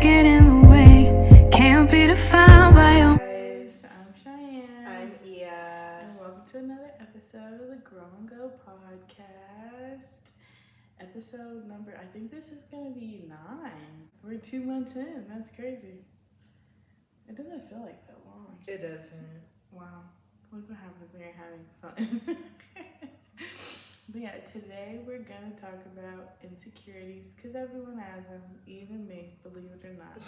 get in the way, can't be defined by your. Guys, I'm Cheyenne. I'm Ia. And welcome to another episode of the Grow and Go podcast. Episode number, I think this is going to be 9. We're 2 months in. That's crazy. It doesn't feel like that long. It doesn't. Wow. Look what happens when you're having fun. But yeah, today we're going to talk about insecurities because everyone has them, even me, believe it or not.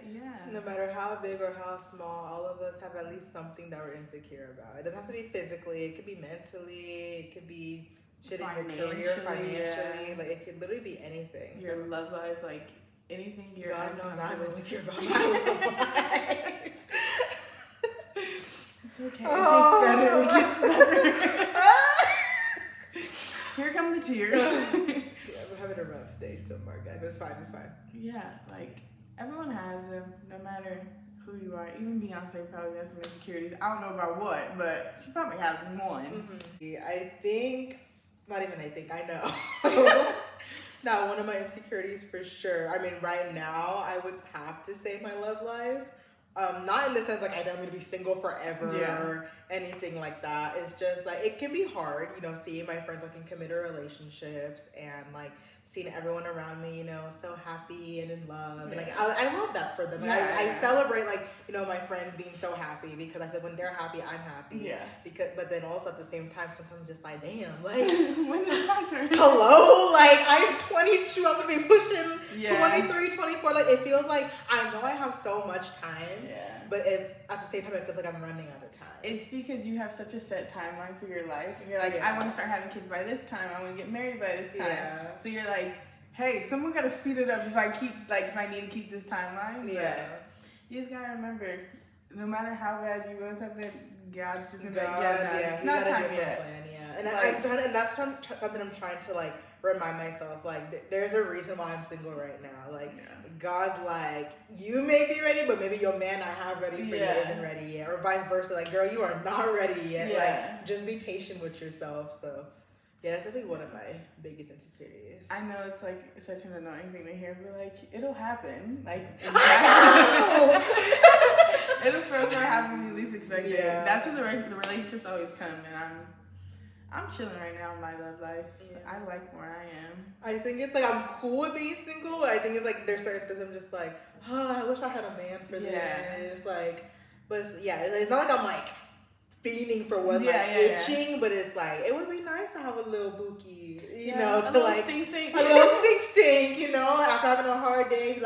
Yeah. No matter how big or how small, all of us have at least something that we're insecure about. It doesn't have to be physically. It could be mentally. It could be shit in your career, financially. Yeah. Like, it could literally be anything. Your love life, like anything you're God knows I'm uncomfortable insecure with. about my love life. It's okay. It gets better. Here come the tears. Yeah, we're having a rough day so far, guys. But it's fine. It's fine. Yeah, like everyone has them, no matter who you are. Even Beyonce probably has some insecurities. I don't know about what, but she probably has one. Mm-hmm. I know. Now, one of my insecurities for sure. I mean, right now, I would have to say my love life. Not in the sense like I'm going to be single forever or anything like that. It's just like it can be hard, seeing my friends like in committed relationships and like seeing everyone around me, so happy and in love. And like I love that for them. And I celebrate like, my friends being so happy because I said when they're happy, I'm happy. Yeah. But then also at the same time, sometimes I'm just like, damn, like When is my turn? hello, like I'm 22, I'm gonna be pushing 23, 24. Like it feels like I know I have so much time, but at the same time, it feels like I'm running out of time. It's because you have such a set timeline for your life, and you're like, I want to start having kids by this time. I want to get married by this time. Yeah. So you're like, hey, someone got to speed it up if I need to keep this timeline. Yeah. But you just gotta remember, no matter how bad you want something, God's just gonna be like, it's not time yet. Plan, and that's something I'm trying to like remind myself. Like, there's a reason why I'm single right now. Like, God's like, you may be ready, but maybe your man I have ready for you isn't ready yet, or vice versa. Like, girl, you are not ready yet. Yeah. Like, just be patient with yourself. So, yeah, that's definitely one of my biggest insecurities. I know it's like such an annoying thing to hear, but like it'll happen. Like it'll further happen when you least expect it. That's when the relationships always come, and I'm chilling right now in my love life. Yeah. I like where I am. I think it's like I'm cool with being single. I think it's like there's certain things I'm just like, I wish I had a man for this. Like, but it's not like I'm like fiending for one, itching, but it's like it would be nice to have a little bookie, to like stink. a little stink, after having a hard day,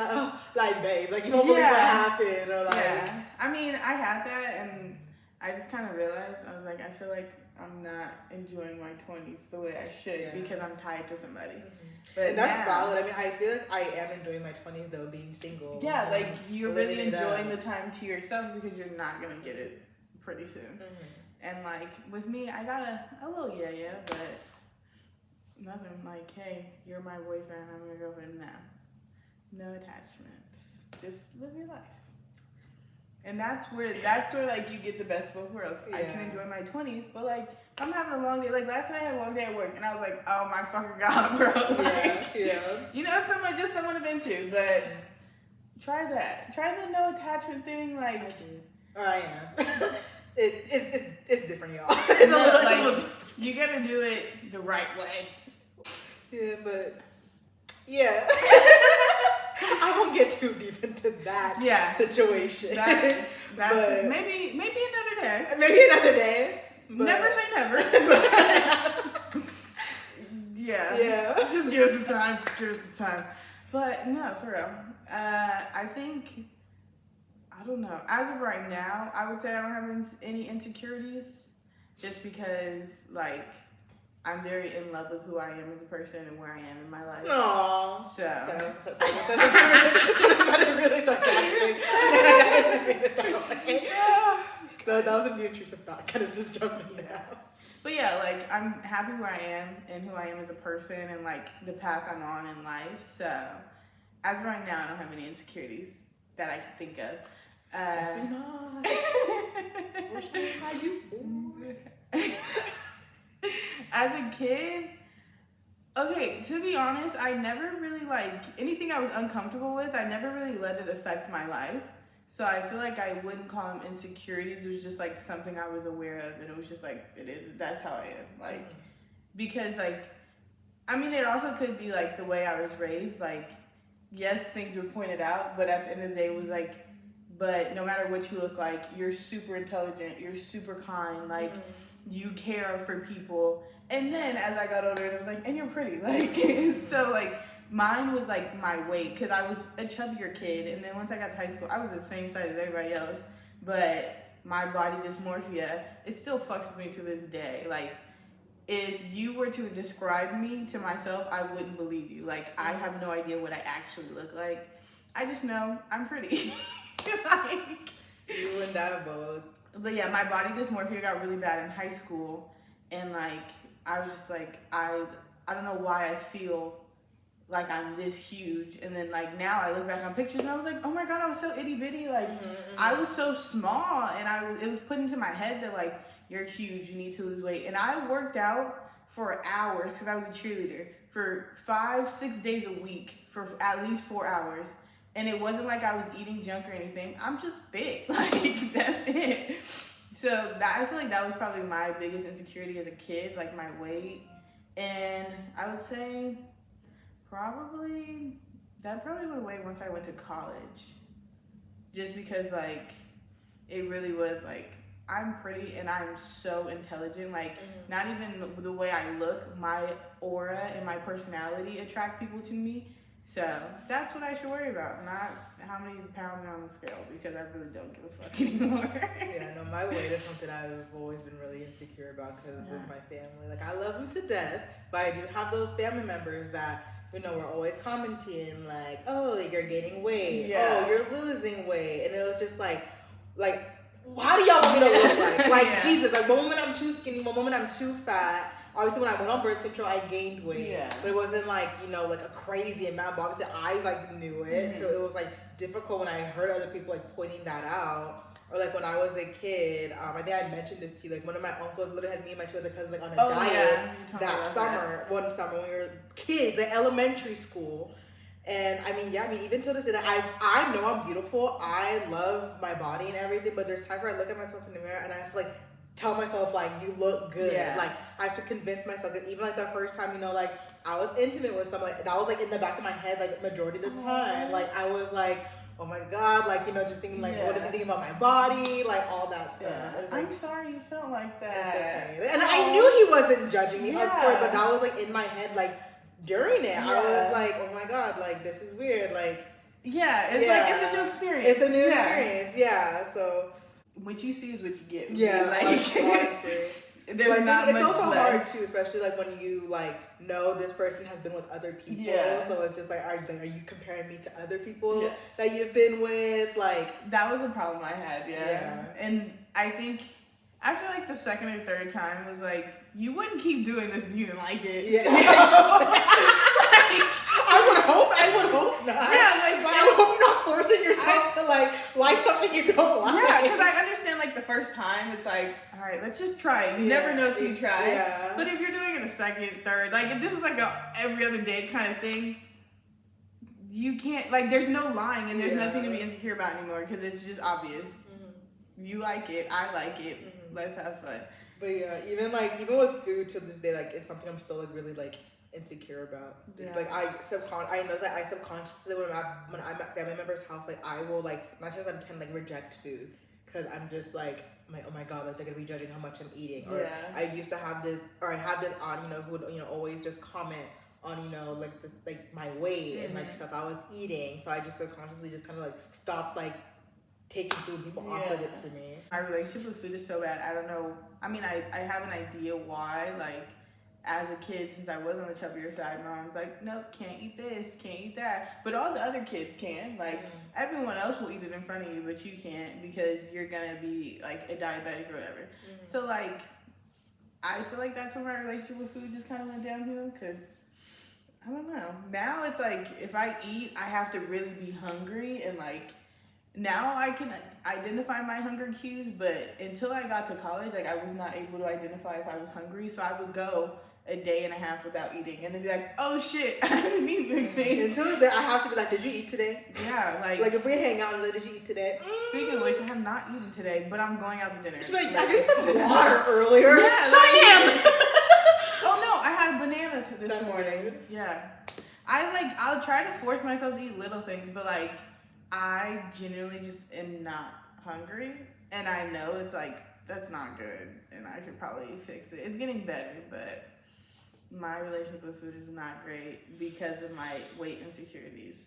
like babe, like you don't believe what happened, or like. Yeah. I mean, I had that, and I just kind of realized I was like, I feel like I'm not enjoying my 20s the way I should because I'm tied to somebody. Mm-hmm. But and that's valid. I mean, I feel like I am enjoying my 20s though, being single. Yeah, like you're really enjoying the time to yourself because you're not gonna get it pretty soon. Mm-hmm. And like with me, I got a little but nothing like, hey, you're my boyfriend, I'm your girlfriend now. No attachments. Just live your life. And that's where like you get the best of both worlds. I can enjoy my 20s, but like I'm having a long day. Like last night I had a long day at work, and I was like, oh my fucking god, bro. Like, someone to vent to, but try that. Try the no attachment thing. Like, I am. It's different, y'all. It's a little different. You gotta do it the right way. Yeah, but I won't get too deep into that situation. That's maybe another day. Maybe another day. But never say never. Yeah. Just give us some time. But no, for real. I think, I don't know. As of right now, I would say I don't have any insecurities just because, like, I'm very in love with who I am as a person and where I am in my life. Aww. So. That really sarcastic. That was a new intrusive thought. Kind of just jumping now. But yeah, like, I'm happy where I am and who I am as a person and, like, the path I'm on in life. So, as of right now, I don't have any insecurities that I can think of. As a kid, Okay, to be honest, I never really like anything I was uncomfortable with. I never really let it affect my life. So I feel like I wouldn't call them insecurities. It was just like something I was aware of, and it was just like it is. That's how I am. Like because like I mean, it also could be like the way I was raised. Like yes, things were pointed out, but at the end of the day, it was like, but no matter what you look like, you're super intelligent. You're super kind. Like you care for people. And then as I got older, it was like, and you're pretty. Like, so like mine was like my weight because I was a chubbier kid. And then once I got to high school, I was the same size as everybody else. But my body dysmorphia, it still fucks with me to this day. Like, if you were to describe me to myself, I wouldn't believe you. Like, I have no idea what I actually look like. I just know I'm pretty. Like, You and I both. but yeah, my body dysmorphia got really bad in high school, and like I was just like I don't know why I feel like I'm this huge, and then like now I look back on pictures and I was like, oh my god, I was so itty bitty, like I was so small, and it was put into my head that like you're huge, you need to lose weight, and I worked out for hours because I was a cheerleader for 5-6 days a week for at least 4 hours. And it wasn't like I was eating junk or anything. I'm just thick. Like, that's it. So I feel like that was probably my biggest insecurity as a kid, like my weight. And I would say that probably went away once I went to college. Just because, like, it really was like, I'm pretty and I'm so intelligent. Like, not even the way I look, my aura and my personality attract people to me. So that's what I should worry about, not how many pounds are on the scale, because I really don't give a fuck anymore. Yeah, no, my weight is something I've always been really insecure about because of my family. Like, I love them to death, but I do have those family members that, you know, we're always commenting, like, oh, like, you're gaining weight. Oh, you're losing weight. And it was just like, how do y'all want me to look like? Like, Jesus, like, one moment I'm too skinny, one moment I'm too fat. Obviously, when I went on birth control, I gained weight. Yeah. But it wasn't like, you know, like a crazy amount. But obviously, I like knew it. So it was like difficult when I heard other people like pointing that out. Or like when I was a kid, I think I mentioned this to you. Like one of my uncles literally had me and my two other cousins like on a diet one summer when we were kids, like elementary school. And I mean, even till this day, I know I'm beautiful. I love my body and everything. But there's times where I look at myself in the mirror and I have to like tell myself like you look good. Like I have to convince myself that even like the first time, you know, like I was intimate with someone, like, that was like in the back of my head like majority of the time. Like I was like, oh my god, like, you know, just thinking like what does he think about my body, like all that stuff. Like, I'm sorry you felt like that. It's okay. And I knew he wasn't judging me, of course, but that was like in my head like during it. I was like, oh my god, like this is weird. Like it's like it's a new experience. It's a new experience, so what you see is what you get. Like honestly. There's not much it's also left. hard too, especially like when you like know this person has been with other people. So it's just like, are you comparing me to other people that you've been with? Like that was a problem I had. And I think after like the second or third time was like, you wouldn't keep doing this if you didn't like it. I would hope not. I hope you're not forcing yourself to like something you don't like. Yeah, because I understand like the first time it's like, all right, let's just try it. You never know till you try. But if you're doing it a second, third, like if this is like a every other day kind of thing, you can't like. There's no lying and there's nothing to be insecure about anymore because it's just obvious. You like it, I like it. Let's have fun. But even with food to this day, like it's something I'm still like really like insecure about. Like I know that I subconsciously when I'm at family members' house, like I will like 9 times out of 10 like reject food because I'm just like oh my god, like they're gonna be judging how much I'm eating. Or I used to have this, or I have this aunt, you know, who would, you know, always just comment on, you know, like this, like my weight and like stuff I was eating. So I just subconsciously just kind of like stopped like taking food. People offered it to me. My relationship with food is so bad. I don't know. I mean, I have an idea why. Like, as a kid, since I was on the chubbier side, my mom's like, nope, can't eat this, can't eat that. But all the other kids can. Like, everyone else will eat it in front of you, but you can't because you're going to be, like, a diabetic or whatever. So, like, I feel like that's where my relationship with food just kind of went downhill because, I don't know. Now it's like, if I eat, I have to really be hungry and, like, now I can identify my hunger cues, but until I got to college, like I was not able to identify if I was hungry. So I would go a day and a half without eating, and then be like, oh shit, I haven't eaten anything. Until then, I have to be like, did you eat today? Yeah, like if we hang out and like, did you eat today? Speaking of which, I have not eaten today, but I'm going out to dinner. She's like, I drank some water earlier. Yeah, Cheyenne! Oh no, I had a banana this morning. Good. Yeah. I'll try to force myself to eat little things, but like, I genuinely just am not hungry. And I know it's like, that's not good. And I should probably fix it. It's getting better, but my relationship with food is not great because of my weight insecurities.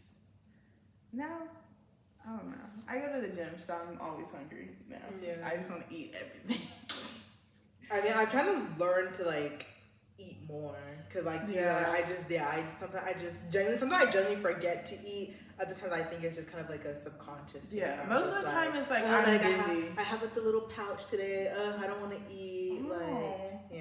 Now, I don't know. I go to the gym, so I'm always hungry now. Yeah. I just want to eat everything. I mean, I'm trying to learn to like eat more, cause like sometimes I genuinely forget to eat. Other times I think it's just kind of like a subconscious thing. Yeah, most of the time it's like I'm busy. I have like the little pouch today. I don't want to eat.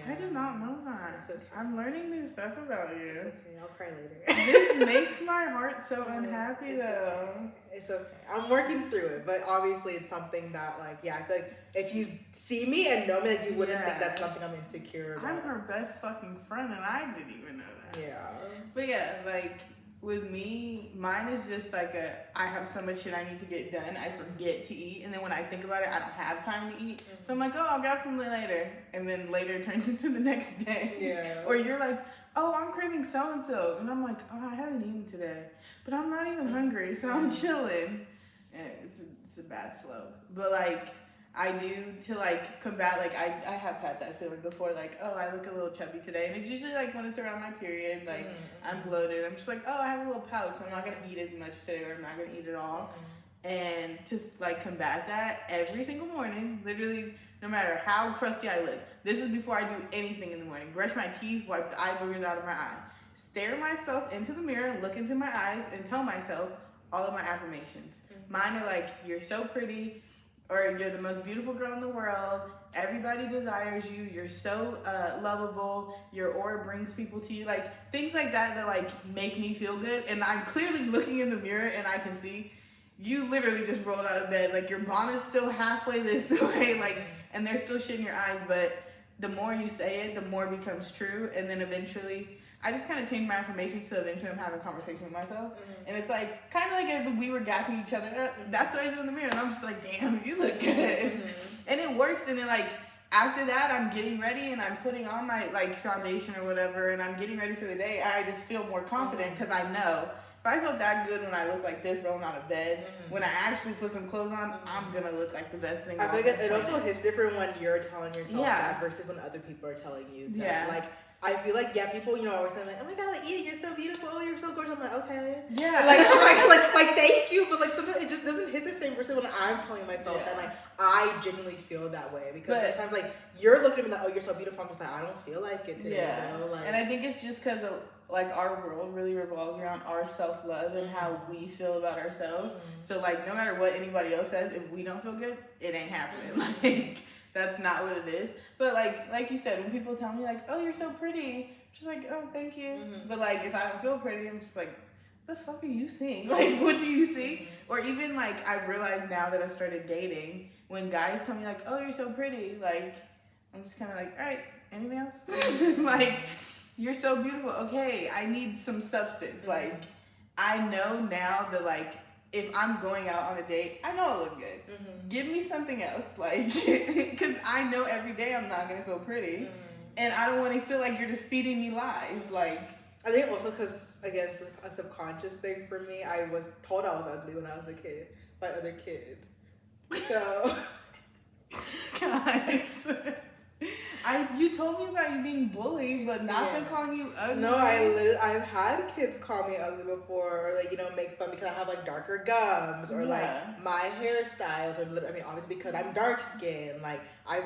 I did not know that. It's okay. I'm learning new stuff about you. It's okay. I'll cry later. This makes my heart so unhappy though. Okay. It's okay. I'm working through it, but obviously it's something that like, I feel like if you see me and know me, like you wouldn't think that's something I'm insecure about. I'm her best fucking friend and I didn't even know that. Yeah. But yeah, like with me, mine is just like I have so much shit I need to get done, I forget to eat, and then when I think about it, I don't have time to eat. So I'm like, oh, I'll grab something later, and then later turns into the next day. Yeah. Or you're like, oh, I'm craving so-and-so, and I'm like, oh, I haven't eaten today, but I'm not even hungry, so I'm chilling. And it's a bad slope. But like, I do to like combat, like I have had that feeling before, like, oh, I look a little chubby today, and it's usually like when it's around my period, like I'm bloated, I'm just like, oh, I have a little pouch, I'm not gonna eat as much today, or I'm not gonna eat at all. And to like combat that, every single morning, literally, no matter how crusty I look, this is before I do anything in the morning, brush my teeth, wipe the eye boogers out of my eye, stare myself into the mirror, look into my eyes, and tell myself all of my affirmations. Mine are like, you're so pretty, or you're the most beautiful girl in the world, everybody desires you, you're so lovable, your aura brings people to you, like things like that like make me feel good. And I'm clearly looking in the mirror and I can see you literally just rolled out of bed, like your bonnet's still halfway this way, like, and there's still shit in your eyes, but the more you say it, the more it becomes true. And then eventually I just kind of changed my affirmations to eventually I'm having a conversation with myself. And it's like, kind of like if we were gassing each other up. That's what I do in the mirror. And I'm just like, damn, you look good. And it works. And then like, after that, I'm getting ready and I'm putting on my like foundation or whatever. And I'm getting ready for the day. I just feel more confident because I know if I felt that good when I look like this rolling out of bed, when I actually put some clothes on, I'm going to look like the best thing. I think it also hits different when you're telling yourself that versus when other people are telling you that. Yeah. Like, I feel like, people, always say like, oh my god, like, Edie, you're so beautiful, you're so gorgeous. I'm like, okay. Yeah. Like, thank you. But like, sometimes it just doesn't hit the same versus when I'm telling myself that, like, I genuinely feel that way. Because sometimes, like, you're looking at me like, oh, you're so beautiful. I'm just like, I don't feel like it today. Yeah. You know? Like, and I think it's just because like our world really revolves around our self-love and how we feel about ourselves. So like, no matter what anybody else says, if we don't feel good, it ain't happening. Like, that's not what it is. But like you said, when people tell me like, oh, you're so pretty, I'm just like, oh, thank you. But like, if I don't feel pretty, I'm just like, what the fuck are you seeing? Like, what do you see? Or even like, I realize now that I've started dating, when guys tell me like, oh, you're so pretty, like, I'm just kind of like, all right, anything else? Like, you're so beautiful. Okay, I need some substance. Like, I know now that like, if I'm going out on a date, I know I look good. Give me something else, like, because I know every day I'm not gonna feel pretty, and I don't want to feel like you're just feeding me lies. Like, I think also because again, it's a subconscious thing for me. I was told I was ugly when I was a kid by other kids, so guys. You told me about you being bullied, but not them calling you ugly. No, I've had kids call me ugly before, or like, make fun because I have like darker gums, or like my hairstyles, or obviously because I'm dark skinned. Like I've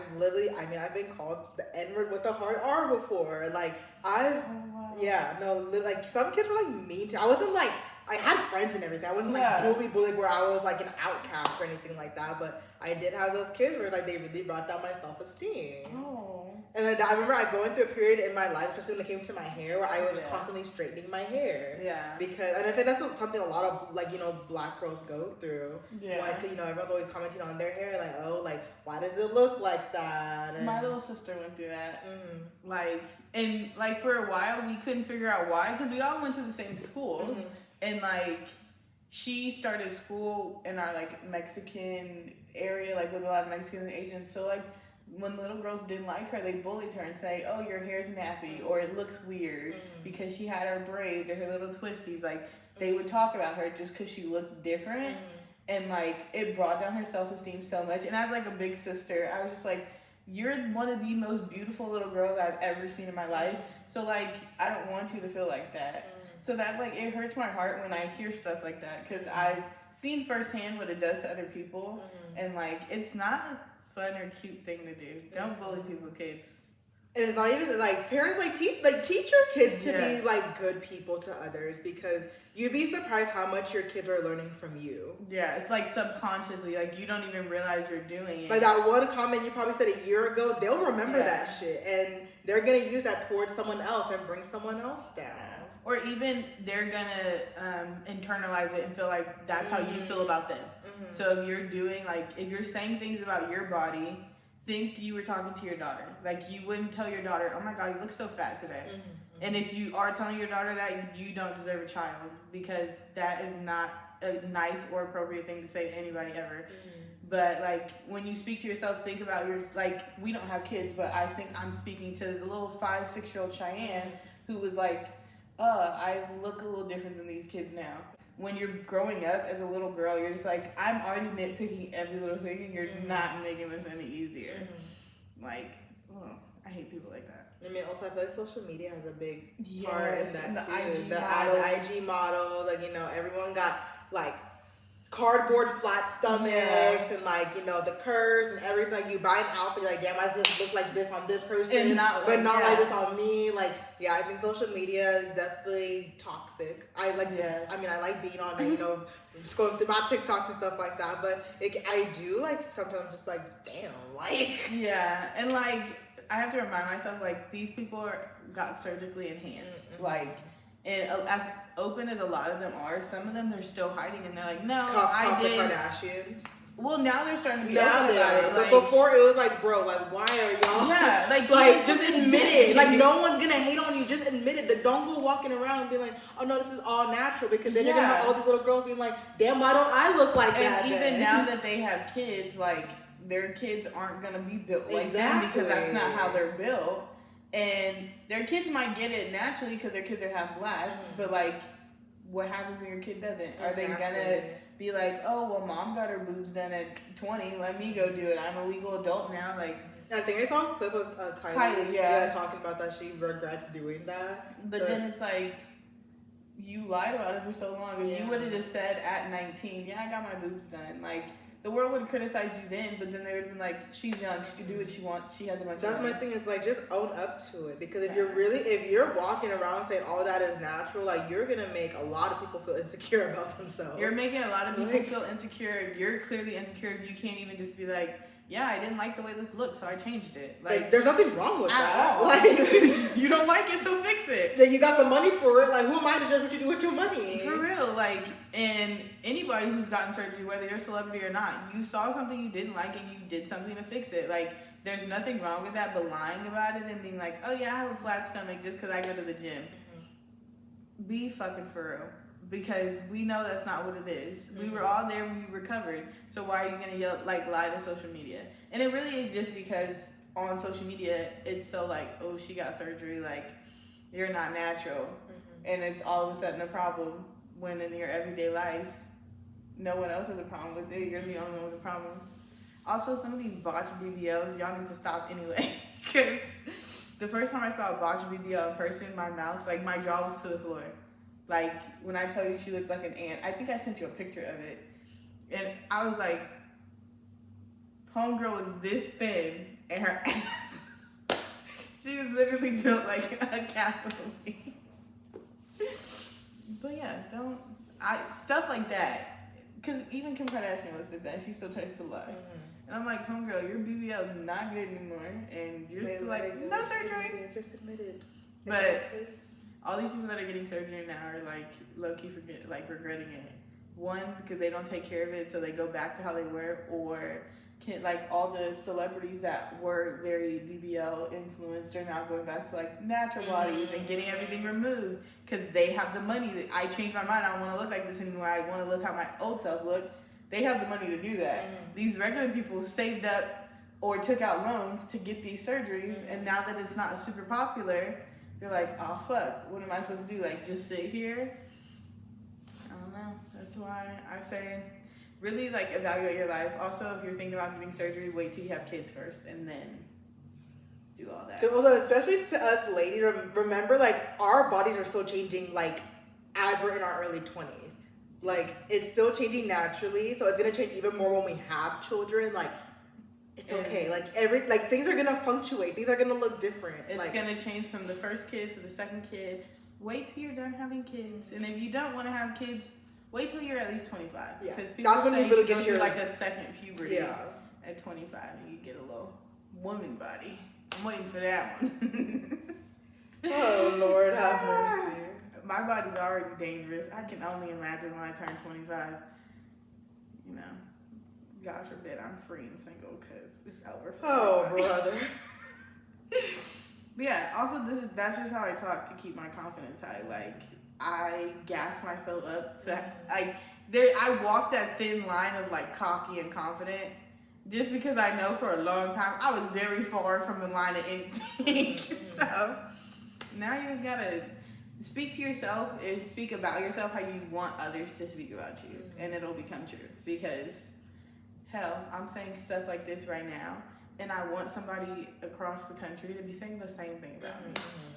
been called the N-word with a hard R before. Like like some kids were like mean to. I wasn't like, I had friends and everything. I wasn't like bully where I was like an outcast or anything like that. But I did have those kids where like they really brought down my self-esteem. Oh. And then I remember I going through a period in my life, especially when it came to my hair, where I was constantly straightening my hair. Yeah. And I think that's something a lot of, like, you know, black girls go through. Yeah. Like, you know, everyone's always commenting on their hair, like, oh, like, why does it look like that? And my little sister went through that. Mm-hmm. Like, and, like, for a while, we couldn't figure out why, because we all went to the same schools. Mm-hmm. And, like, she started school in our, like, Mexican area, like, with a lot of Mexicans and Asians. So, like, when little girls didn't like her, they bullied her and say, oh, your hair's nappy, or it looks weird because she had her braids or her little twisties. Like, they would talk about her just because she looked different. And, like, it brought down her self-esteem so much. And I have, like, a big sister. I was just like, you're one of the most beautiful little girls I've ever seen in my life. So, like, I don't want you to feel like that. So that, like, it hurts my heart when I hear stuff like that, because I've seen firsthand what it does to other people. And, like, it's not fun or cute thing to do. Don't bully people, kids. And it's not even, like, parents, teach your kids to be, like, good people to others, because you'd be surprised how much your kids are learning from you. Yeah, it's, like, subconsciously. Like, you don't even realize you're doing it. Like, that one comment you probably said a year ago, they'll remember that shit. And they're going to use that towards someone else and bring someone else down. Or even they're going to internalize it and feel like that's how you feel about them. So if you're doing, like, if you're saying things about your body, think you were talking to your daughter. Like, you wouldn't tell your daughter, oh my God, you look so fat today. And if you are telling your daughter that, you don't deserve a child, because that is not a nice or appropriate thing to say to anybody ever. But, like, when you speak to yourself, think about like, we don't have kids, but I think I'm speaking to the little 5-6-year-old Cheyenne who was like, I look a little different than these kids now. When you're growing up as a little girl, you're just like, I'm already nitpicking every little thing, and you're not making this any easier. Like, I hate people like that. I mean, also, I feel like social media has a big part in that, too. The IG model, like, you know, everyone got, like, cardboard flat stomachs and, like, you know, the curves and everything. Like, you buy an outfit, you're like, damn, I just look like this on this person, but not like this on me. Like, yeah, I think social media is definitely toxic. I like being on it, you know, just going through my TikToks and stuff like that. But I do, like, sometimes just like, damn, like. Yeah, and, like, I have to remind myself, like, these people got surgically enhanced. Like, and as open as a lot of them are, some of them they're still hiding, and they're like, no, I did. The Kardashians. Well, now they're starting to be open about it. But before it was like, bro, like, why are y'all? Yeah, like just admit it. Like, no one's gonna hate on you. Just admit it. Don't go walking around and be like, oh no, this is all natural, because then you're gonna have all these little girls being like, damn, why don't I look like that? And even now that they have kids, like, their kids aren't gonna be built like them, because that's not how they're built. And their kids might get it naturally because their kids are half black, but, like, what happens when your kid doesn't? Are they gonna be like, oh, well, mom got her boobs done at 20, let me go do it, I'm a legal adult now? Like, I think I saw a clip of Kylie talking about that she regrets doing that. But then it's like, you lied about it for so long. If you would have just said at 19, I got my boobs done, like, the world would have criticized you then, but then they would have been like, she's young, she can do what she wants, she has a bunch of money. That's my thing, is like, just own up to it, because if you're walking around saying all that is natural, like, you're gonna make a lot of people feel insecure about themselves. You're making a lot of people feel insecure. You're clearly insecure if you can't even just be like, yeah, I didn't like the way this looked, so I changed it. Like, there's nothing wrong with that. All. Like, you don't like it, so fix it. Then you got the money for it. Like, who am I to judge what you do with your money? For real, like, and anybody who's gotten surgery, whether you're a celebrity or not, you saw something you didn't like and you did something to fix it. Like, there's nothing wrong with that, but lying about it and being like, oh yeah, I have a flat stomach just because I go to the gym. Be fucking for real. Because we know that's not what it is. We were all there when you recovered. So why are you gonna lie to social media? And it really is just because on social media it's so like, oh, she got surgery, like, you're not natural, and it's all of a sudden a problem. When in your everyday life, no one else has a problem with it. You're the only one with a problem. Also, some of these botched BBLs, y'all need to stop anyway. Because the first time I saw a botched BBL in person, my mouth, like, my jaw was to the floor. Like, when I tell you she looks like an ant, I think I sent you a picture of it. And I was like, homegirl was this thin, and her ass, she was literally built like a capital B. But yeah, stuff like that. Because even Kim Kardashian looks at that, she still tries to lie. And I'm like, homegirl, your BBL is not good anymore, and you're still like, no surgery. Just admit it. But okay. all these people that are getting surgery now are like low-key regretting it. One, because they don't take care of it, so they go back to how they were, or like all the celebrities that were very BBL influenced are now going back to like natural bodies and getting everything removed because they have the money. That I changed my mind. I don't want to look like this anymore. I want to look how my old self looked. They have the money to do that. These regular people saved up or took out loans to get these surgeries, and now that it's not super popular, they're like, oh fuck, what am I supposed to do? Like just sit here? I don't know. That's why I say, really like evaluate your life. Also, if you're thinking about getting surgery, wait till you have kids first and then do all that. Also, especially to us ladies, remember like our bodies are still changing like as we're in our early 20s. Like it's still changing naturally, so it's gonna change even more when we have children. Like it's okay. Like things are gonna fluctuate. Things are gonna look different. It's like, gonna change from the first kid to the second kid. Wait till you're done having kids, and if you don't want to have kids, wait till you're at least 25. Yeah, people that's when you really get your like a second puberty. Yeah. At 25, and you get a little woman body. I'm waiting for that one. Oh Lord, have mercy. My body's already dangerous. I can only imagine when I turn 25. You know, God forbid I'm free and single because it's over. Oh brother. But yeah, also that's just how I talk to keep my confidence high. Like I gas myself up. So I walk that thin line of like cocky and confident, just because I know for a long time I was very far from the line of anything. So now you just gotta speak to yourself and speak about yourself how you want others to speak about you, and it'll become true. Because hell, I'm saying stuff like this right now, and I want somebody across the country to be saying the same thing about me,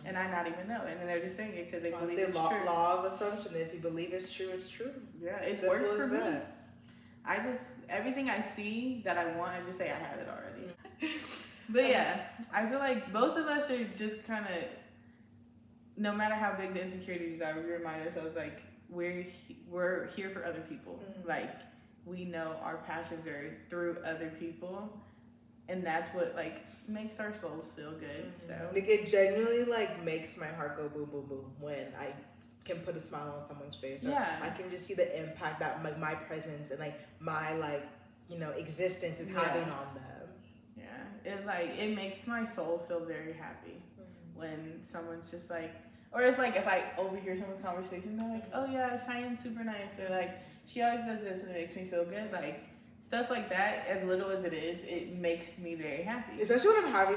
and I not even know it, and they're just saying it because they believe it's true. Law of assumption. If you believe it's true, it's true. Yeah, it's works for me. I just, everything I see that I want, I just say I have it already. But yeah, I feel like both of us are just kind of, no matter how big the insecurities are, we remind ourselves like we're here for other people. Like we know our passions are through other people, and that's what like makes our souls feel good. So like it genuinely like makes my heart go boom boom boom when I can put a smile on someone's face. Or I can just see the impact that like my presence and like my like existence is having on them. Yeah, it makes my soul feel very happy when someone's just like, or if I overhear someone's conversation, they're like, oh yeah, Cheyenne's super nice, or like she always does this and it makes me feel good. Like stuff like that, as little as it is, it makes me very happy. Especially when I'm having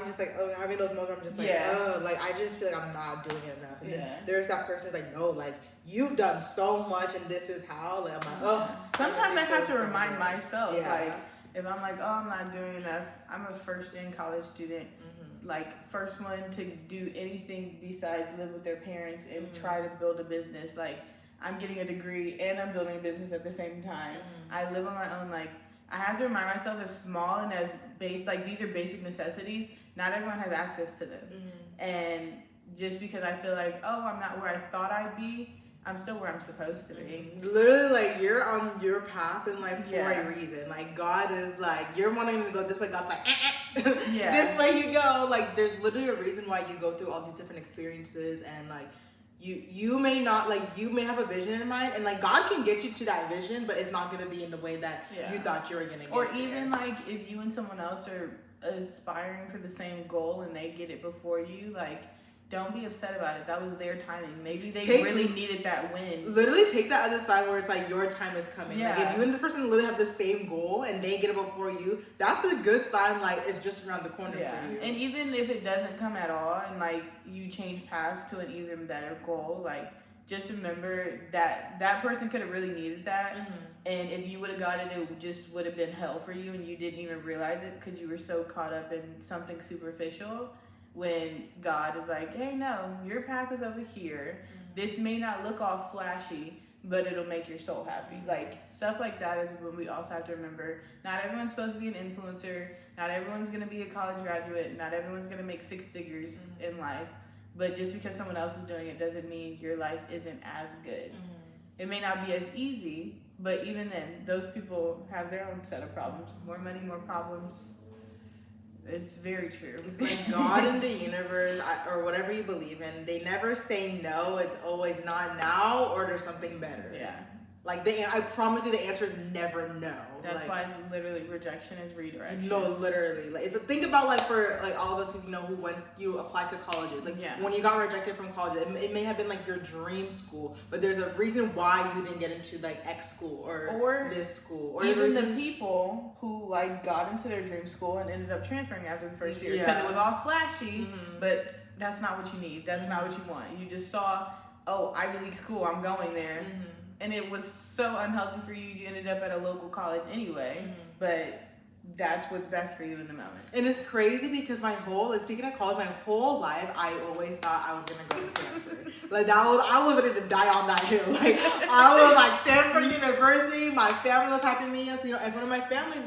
having those moments where I'm just like, like I just feel like I'm not doing it enough. And then there's that person who's like, no, like you've done so much and this is how. Like I'm like, oh. Sometimes I have to remind myself, like if I'm like, oh, I'm not doing enough. I'm a first-gen college student, like first one to do anything besides live with their parents and try to build a business. Like I'm getting a degree and I'm building a business at the same time. I live on my own. Like I have to remind myself as small and as base, like these are basic necessities. Not everyone has access to them. And just because I feel like, oh, I'm not where I thought I'd be, I'm still where I'm supposed to be. Literally, like you're on your path and like for a reason. Like God is like, you're wanting to go this way. God's like, this way you go. Like there's literally a reason why you go through all these different experiences, and like you may not, like you may have a vision in mind, and like God can get you to that vision, but it's not gonna be in the way that you thought you were gonna get. Or even like if you and someone else are aspiring for the same goal and they get it before you, like don't be upset about it. That was their timing. Maybe they really needed that win. Literally take that as a sign where it's like your time is coming. Like if you and this person literally have the same goal and they get it before you, that's a good sign. Like it's just around the corner for you. And even if it doesn't come at all, and like you change paths to an even better goal, like just remember that that person could have really needed that. And if you would have got it, it just would have been hell for you, and you didn't even realize it because you were so caught up in something superficial. When God is like, hey, no, your path is over here. This may not look all flashy, but it'll make your soul happy. Like, stuff like that is when we also have to remember, not everyone's supposed to be an influencer. Not everyone's going to be a college graduate. Not everyone's going to make 6 figures in life. But just because someone else is doing it doesn't mean your life isn't as good. It may not be as easy, but even then, those people have their own set of problems. More money, more problems. It's very true. Like God and the universe, or whatever you believe in, they never say no. It's always not now, or there's something better. Yeah. Like I promise you, the answer is never no. That's like, why literally rejection is redirection. No, literally. Like think about like for like all of us who know who when you applied to colleges, like when you got rejected from college, it may have been like your dream school, but there's a reason why you didn't get into like X school or this school, or even the people who like got into their dream school and ended up transferring after the first year because it was all flashy, but that's not what you need. That's not what you want. You just saw, oh, Ivy League school, I'm going there. And it was so unhealthy for you. You ended up at a local college anyway. But that's what's best for you in the moment. And it's crazy because speaking of college, my whole life, I always thought I was going to go to Stanford. Like I was ready to die on that hill. Like I was like Stanford University. My family was hyping me up. Everyone in my family,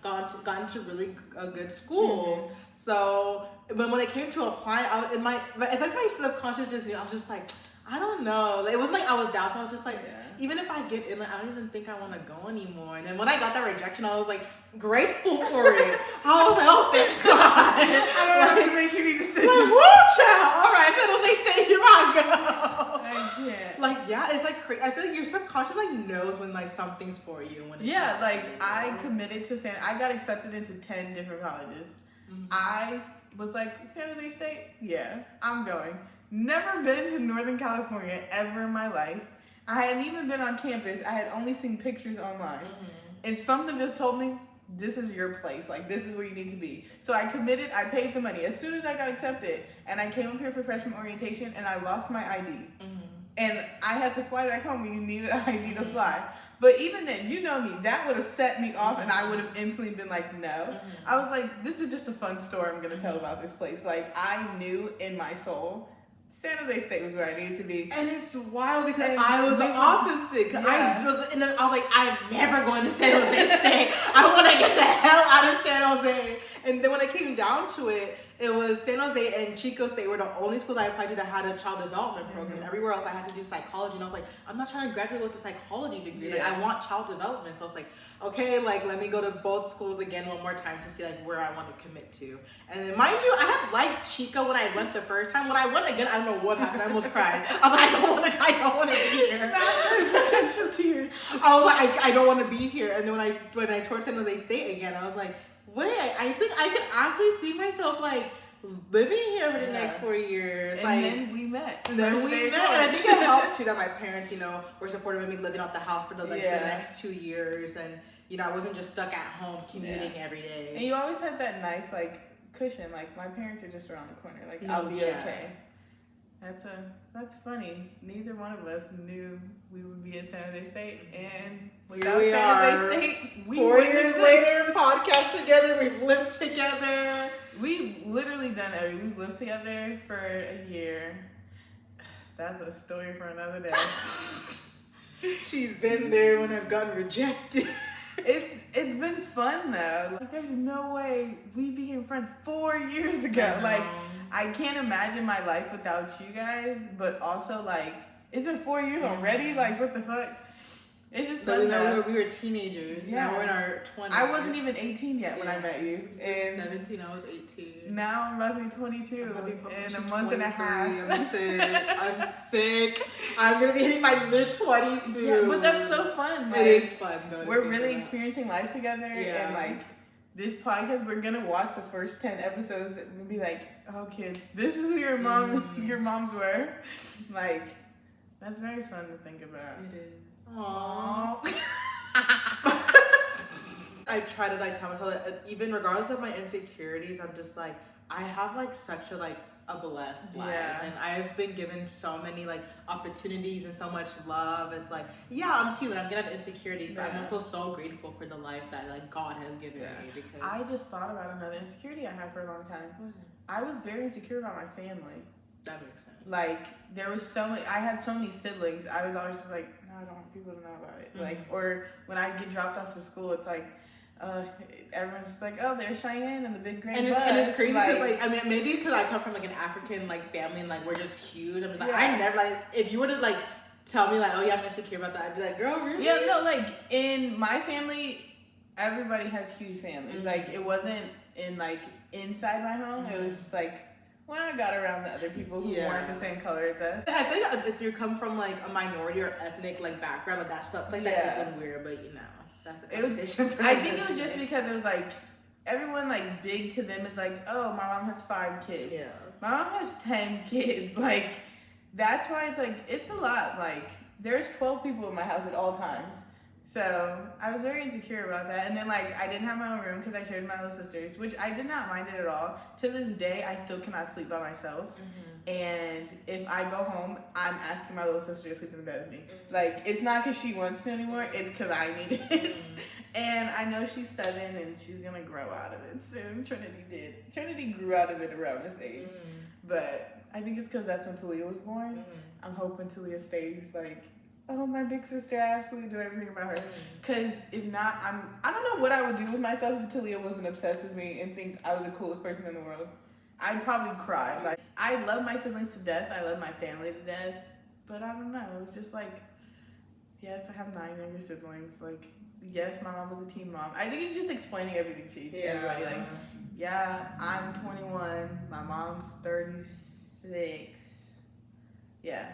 gone to really good schools. So when it came to applying, it's like my subconscious just knew. I was just like, I don't know. It wasn't like I was doubtful. I was just like, even if I get in, like, I don't even think I want to go anymore. And then when I got that rejection, I was like grateful for it. I was like, oh, thank God. I don't have to make any decisions. Like, woo, child. All right, San Jose State, here I go. I can't. Like, yeah, it's like crazy. I feel like your subconscious like knows when like something's for you. When it's I committed to I got accepted into 10 different colleges. I was like, San Jose State? Yeah, I'm going. Never been to Northern California ever in my life. I hadn't even been on campus. I had only seen pictures online. And something just told me, this is your place. Like, this is where you need to be. So I committed. I paid the money. As soon as I got accepted, and I came up here for freshman orientation, and I lost my ID. And I had to fly back home, and you needed an ID to fly. But even then, you know me, that would have set me off, and I would have instantly been like, no. I was like, this is just a fun story I'm going to tell about this place. Like, I knew in my soul, San Jose State was where I needed to be. And it's wild because I was the opposite. I was like, I'm never going to San Jose State. I want to get the hell out of San Jose. And then when it came down to it, it was San Jose and Chico State were the only schools I applied to that had a child development program. Everywhere else I had to do psychology. And I was like, I'm not trying to graduate with a psychology degree. Like, I want child development. So I was like, okay, like, let me go to both schools again one more time to see like where I want to commit to. And then mind you, I had liked Chico when I went the first time. When I went again, I don't know what happened. I almost cried. I was like, I don't want to be here. Potential tears. I was like, I don't want to be here. And then when I toured San Jose State again, I was like, wait, I think I could actually see myself like living here for the next 4 years. And then we met. And I think it helped too that my parents, were supportive of me living out the house for the next 2 years. And, I wasn't just stuck at home commuting every day. And you always had that nice, like, cushion. Like, my parents are just around the corner. Like, I'll be okay. That's funny. Neither one of us knew we would be at San Jose State, and without San Jose State, 4 years later, podcast together. We've lived together. We've literally done everything. We've lived together for a year. That's a story for another day. She's been there when I've gotten rejected. It's been fun though. Like, there's no way we became friends 4 years ago. Like, I can't imagine my life without you guys, but also like, it's been 4 years already. Like, what the fuck? It's just fun. We were teenagers. Yeah. Now we're in our 20s. I wasn't even 18 yet when I met you. And 17, I was 18. Now I'm about to be 22 in a month and a half. I'm sick. I'm going to be hitting my mid-20s soon. Yeah, but that's so fun. Like, it is fun though. We're really experiencing life together. Yeah. And like, this podcast, we're going to watch the first 10 episodes and be like, oh kids, this is who your moms were. Like, that's very fun to think about. It is. Aww. I try to tell myself that even regardless of my insecurities, I'm just like, I have like such a blessed life, and I've been given so many like opportunities and so much love. It's like, I'm human, I'm gonna have insecurities, but I'm also so grateful for the life that like God has given me. Because I just thought about another insecurity I had for a long time. I was very insecure about my family. That makes sense. Like, I had so many siblings. I was always just like, no, I don't want people to know about it. Like, or when I get dropped off to school, it's like, everyone's just like, oh, there's Cheyenne and the big green bus. And it's crazy because maybe because I come from like an African like family and like we're just huge. I'm just like, I never if you were to like tell me like, oh yeah, I'm insecure about that, I'd be like, girl, really? Yeah, no, like in my family, everybody has huge families. Mm-hmm. Like it wasn't in like inside my home. It was just like when I got around the other people who weren't the same color as us. I think if you come from like a minority or ethnic like background, like that stuff, like that isn't weird, but you know, that's a conversation. I think it was just because it was like everyone like big to them is like, oh, my mom has 5 kids. Yeah. My mom has 10 kids. Like that's why it's like it's a lot. Like there's 12 people in my house at all times. So I was very insecure about that. And then like I didn't have my own room because I shared with my little sisters, which I did not mind it at all. To this day, I still cannot sleep by myself. Mm-hmm. And if I go home, I'm asking my little sister to sleep in the bed with me. Mm-hmm. Like it's not because she wants to anymore, it's because I need it. Mm-hmm. And I know she's 7 and she's gonna grow out of it soon. Trinity did. Trinity grew out of it around this age. Mm-hmm. But I think it's because that's when Talia was born. Mm-hmm. I'm hoping Talia stays like, oh, my big sister, I absolutely do everything about her. Because if not, I don't know what I would do with myself if Talia wasn't obsessed with me and think I was the coolest person in the world. I'd probably cry. Like, I love my siblings to death. I love my family to death. But I don't know. It's just like, yes, I have 9 younger siblings. Like, yes, my mom was a teen mom. I think it's just explaining everything to everybody. Like, yeah, I'm 21. My mom's 36. Yeah.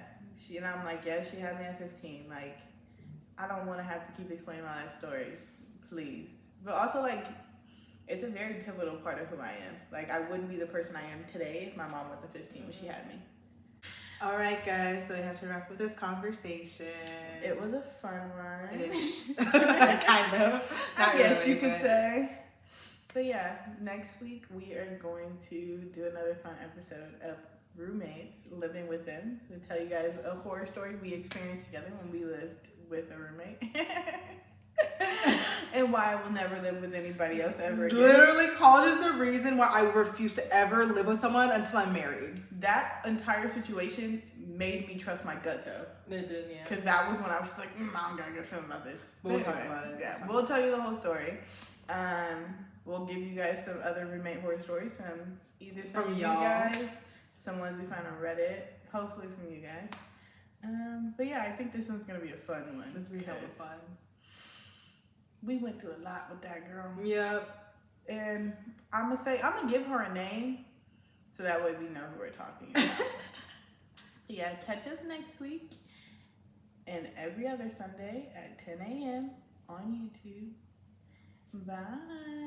And I'm like, yeah, she had me at 15. Like, I don't want to have to keep explaining my life stories, please. But also, like, it's a very pivotal part of who I am. Like, I wouldn't be the person I am today if my mom wasn't 15 when she had me. All right, guys, so we have to wrap with this conversation. It was a fun one. Kind of. I guess you could say. But yeah, next week we are going to do another fun episode of roommates living with them. So tell you guys a horror story we experienced together when we lived with a roommate. And why I will never live with anybody else ever again. Literally, college is the reason why I refuse to ever live with someone until I'm married. That entire situation made me trust my gut though. It did, yeah. Because that was when I was just like, I don't got a good feeling about this. We'll talk about it. Yeah, we'll tell you the whole story. We'll give you guys some other roommate horror stories from either some of you guys, some ones we found on Reddit, hopefully from you guys. But yeah, I think this one's gonna be a fun one. This will be hella fun. We went through a lot with that girl. Yep. And I'm gonna give her a name so that way we know who we're talking about. Yeah, catch us next week and every other Sunday at 10 a.m. on YouTube. Bye.